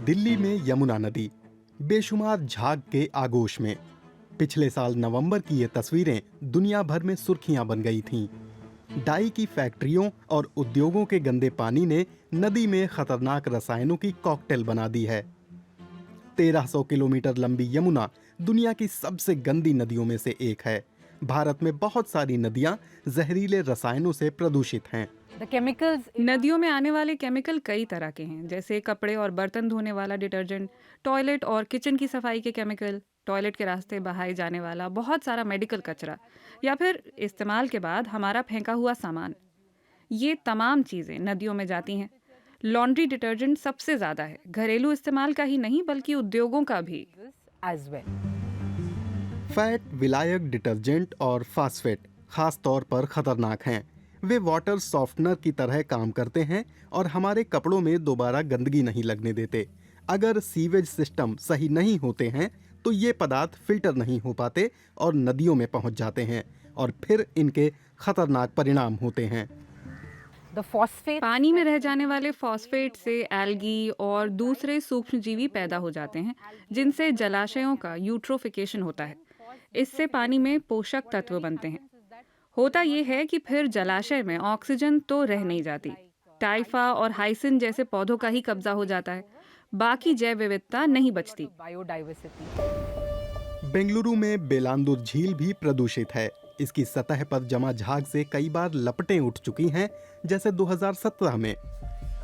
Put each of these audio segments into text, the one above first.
दिल्ली में यमुना नदी बेशुमार झाग के आगोश में। पिछले साल नवंबर की ये तस्वीरें दुनिया भर में सुर्खियां बन गई थीं। डाई की फैक्ट्रियों और उद्योगों के गंदे पानी ने नदी में खतरनाक रसायनों की कॉकटेल बना दी है। 1300 किलोमीटर लंबी यमुना दुनिया की सबसे गंदी नदियों में से एक है। भारत में बहुत सारी नदियां जहरीले रसायनों से प्रदूषित हैं। नदियों में आने वाले केमिकल कई तरह के हैं, जैसे कपड़े और बर्तन धोने वाला डिटर्जेंट, टॉयलेट और किचन की सफाई के केमिकल, टॉयलेट के रास्ते बहाए जाने वाला बहुत सारा मेडिकल कचरा, या फिर इस्तेमाल के बाद हमारा फेंका हुआ सामान। ये तमाम चीज़ें नदियों में जाती हैं। लॉन्ड्री डिटर्जेंट सबसे ज़्यादा है, घरेलू इस्तेमाल का ही नहीं बल्कि उद्योगों का भी। फैट, विलायक, डिटर्जेंट और फास्फेट खास तौर पर खतरनाक हैं। वे वाटर सॉफ्टनर की तरह काम करते हैं और हमारे कपड़ों में दोबारा गंदगी नहीं लगने देते। अगर सीवेज सिस्टम सही नहीं होते हैं तो ये पदार्थ फिल्टर नहीं हो पाते और नदियों में पहुंच जाते हैं और फिर इनके खतरनाक परिणाम होते हैं। पानी में रह जाने वाले फॉस्फेट से एल्गी और दूसरे सूक्ष्मजीवी पैदा हो जाते हैं, जिनसे जलाशयों का यूट्रोफिकेशन होता है। इससे पानी में पोषक तत्व बनते हैं। होता यह है कि फिर जलाशय में ऑक्सीजन तो रह नहीं जाती, टाइफा और हाइसिन जैसे पौधों का ही कब्जा हो जाता है, बाकी जैव विविधता नहीं बचती। बेंगलुरु में बेलांदुर झील भी प्रदूषित है। इसकी सतह पर जमा झाग से कई बार लपटें उठ चुकी हैं, जैसे 2017 में।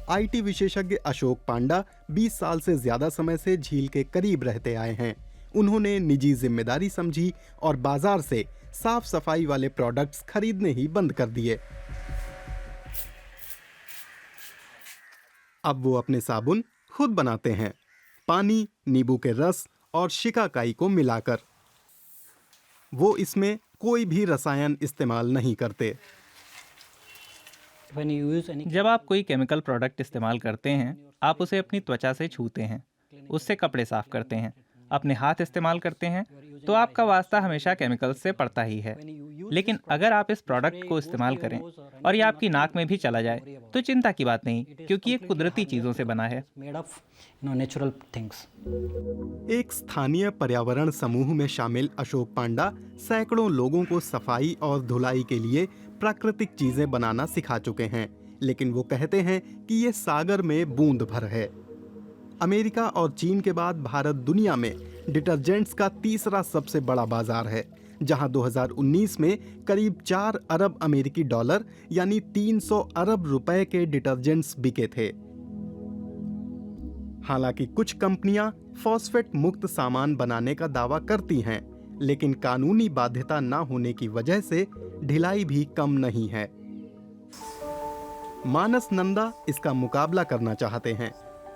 आईटी विशेषज्ञ अशोक पांडा 20 साल से ज्यादा समय से झील के करीब रहते आए हैं। उन्होंने निजी जिम्मेदारी समझी और बाजार से साफ सफाई वाले प्रोडक्ट्स खरीदने ही बंद कर दिए। अब वो अपने साबुन खुद बनाते हैं, पानी, नींबू के रस और शिकाकाई को मिलाकर। वो इसमें कोई भी रसायन इस्तेमाल नहीं करते। जब आप कोई केमिकल प्रोडक्ट इस्तेमाल करते हैं, आप उसे अपनी त्वचा से छूते हैं, उससे कपड़े साफ करते हैं, अपने हाथ इस्तेमाल करते हैं, तो आपका वास्ता हमेशा केमिकल से पड़ता ही है। लेकिन अगर आप इस प्रोडक्ट को इस्तेमाल करें और ये आपकी नाक में भी चला जाए तो चिंता की बात नहीं, क्योंकि ये कुदरती चीज़ों से बना है। एक स्थानीय पर्यावरण समूह में शामिल अशोक पांडा सैकड़ों लोगों को सफाई और धुलाई के लिए प्राकृतिक चीजें बनाना सिखा चुके हैं, लेकिन वो कहते हैं कि ये सागर में बूंद भर है। अमेरिका और चीन के बाद भारत दुनिया में डिटर्जेंट्स का तीसरा सबसे बड़ा बाजार है, जहां 2019 में करीब 4 अरब अमेरिकी डॉलर यानी 300 अरब रुपए के डिटर्जेंट्स बिके थे। हालांकि कुछ कंपनियां फॉस्फेट मुक्त सामान बनाने का दावा करती हैं, लेकिन कानूनी बाध्यता न होने की वजह से ढिलाई भी कम नहीं है। मानस नंदा इसका मुकाबला करना चाहते हैं।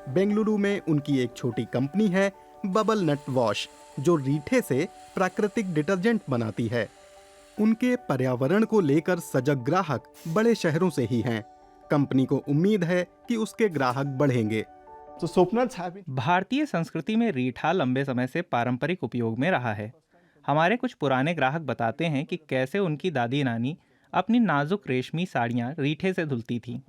बेंगलुरु में उनकी एक छोटी कंपनी है, बबल नट वॉश, जो रीठे से प्राकृतिक डिटर्जेंट बनाती है। उनके पर्यावरण को लेकर सजग ग्राहक बड़े शहरों से ही हैं। कंपनी को उम्मीद है कि उसके ग्राहक बढ़ेंगे। भारतीय संस्कृति में रीठा लंबे समय से पारंपरिक उपयोग में रहा है। हमारे कुछ पुराने ग्राहक बताते हैं कि कैसे उनकी दादी नानी अपनी नाजुक रेशमी साड़ियाँ रीठे से धुलती थीं।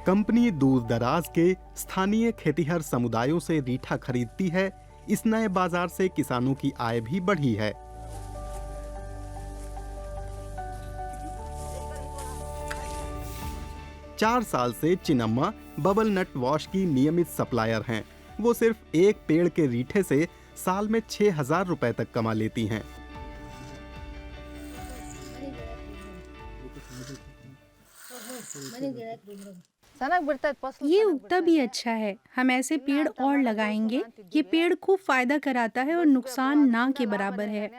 कंपनी दूर दराज के स्थानीय खेतिहर समुदायों से रीठा खरीदती है। इस नए बाजार से किसानों की आय भी बढ़ी है। चार साल से चिन्नम्मा बबल नट वॉश की नियमित सप्लायर हैं। वो सिर्फ एक पेड़ के रीठे से साल में 6,000 रुपए तक कमा लेती हैं। ये उगता भी अच्छा है। हम ऐसे पेड़ और लगाएंगे। ये पेड़ खूब फायदा कराता है और नुकसान ना के बराबर है।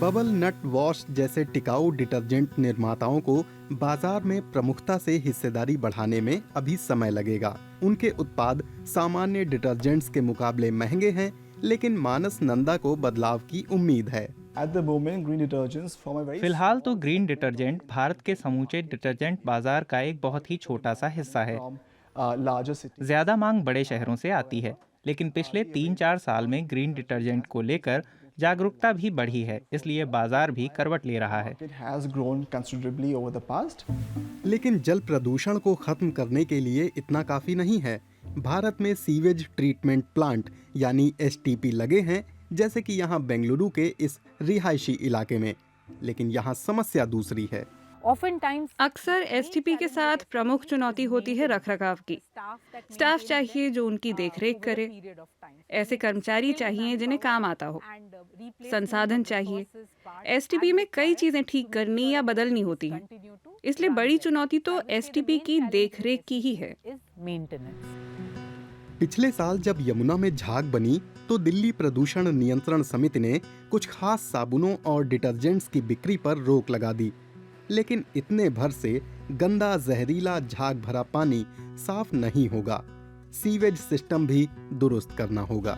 बबल नट वॉश जैसे टिकाऊ डिटर्जेंट निर्माताओं को बाजार में प्रमुखता से हिस्सेदारी बढ़ाने में अभी समय लगेगा। उनके उत्पाद सामान्य डिटर्जेंट्स के मुकाबले महंगे हैं, लेकिन मानस नंदा को बदलाव की उम्मीद है। फिलहाल तो ग्रीन डिटर्जेंट भारत के समूचे डिटर्जेंट बाजार का एक बहुत ही छोटा सा हिस्सा है। ज्यादा मांग बड़े शहरों से आती है, लेकिन पिछले 3-4 साल में ग्रीन डिटर्जेंट को लेकर जागरूकता भी बढ़ी है, इसलिए बाजार भी करवट ले रहा है। It has grown considerably over the past. लेकिन जल प्रदूषण को खत्म करने के लिए इतना काफी नहीं है। भारत में सीवेज ट्रीटमेंट प्लांट यानी एसटीपी लगे हैं, जैसे कि यहाँ बेंगलुरु के इस रिहायशी इलाके में। लेकिन यहाँ समस्या दूसरी है। अक्सर एसटीपी के साथ प्रमुख चुनौती होती है रखरखाव की। स्टाफ चाहिए जो उनकी देखरेख करे, ऐसे कर्मचारी चाहिए जिन्हें काम आता हो, संसाधन चाहिए। एसटीपी में कई चीजें ठीक करनी या बदलनी होती हैं, इसलिए बड़ी चुनौती तो एसटीपी की देखरेख की ही है। पिछले साल जब यमुना में झाग बनी तो दिल्ली प्रदूषण नियंत्रण समिति ने कुछ खास साबुनों और डिटर्जेंट्स की बिक्री पर रोक लगा दी। लेकिन इतने भर से गंदा जहरीला झाग भरा पानी साफ नहीं होगा। सीवेज सिस्टम भी दुरुस्त करना होगा।